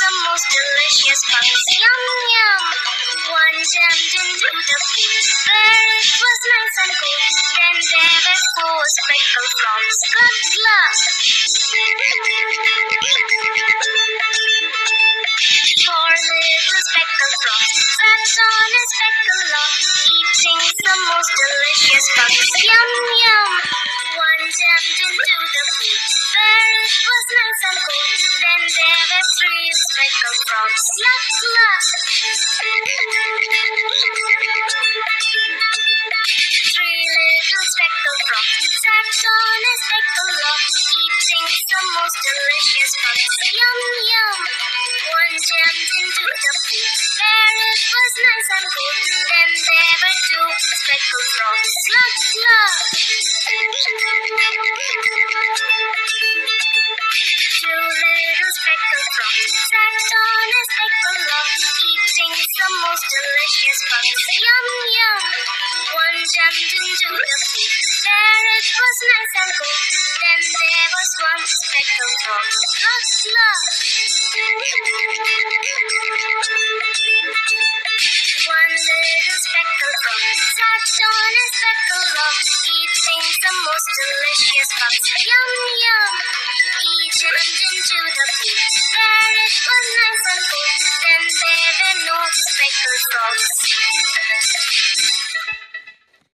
some most delicious bugs. Yum yum! One jumped into the pool, where it was nice and cool. Then there were four speckled frogs. Glug glug! Four little speckled frogs sat on a speckled log, eating some most delicious bugs. Yum yum! One jumped into the pool, where it was nice and cool. Then there were three speckled frogs. Glug glug! Three little speckled frogs sat on a speckled log, eating some most delicious bugs. Yum yum! One jumped into the pool, where it was nice and cool. Then there were two speckled frogs. Glug glug! Two little speckled frogs sat on a speckled log, eating some most delicious bugs. Yum yum! One jumped into the pool, where it was nice and cool. Then there was one speckled frog. Glug glug! One little speckled frog sat on a speckled log, eating some most delicious bugs. Yum yum! He jumped into the pool, where it was nice and cool. Then there were no speckled frogs.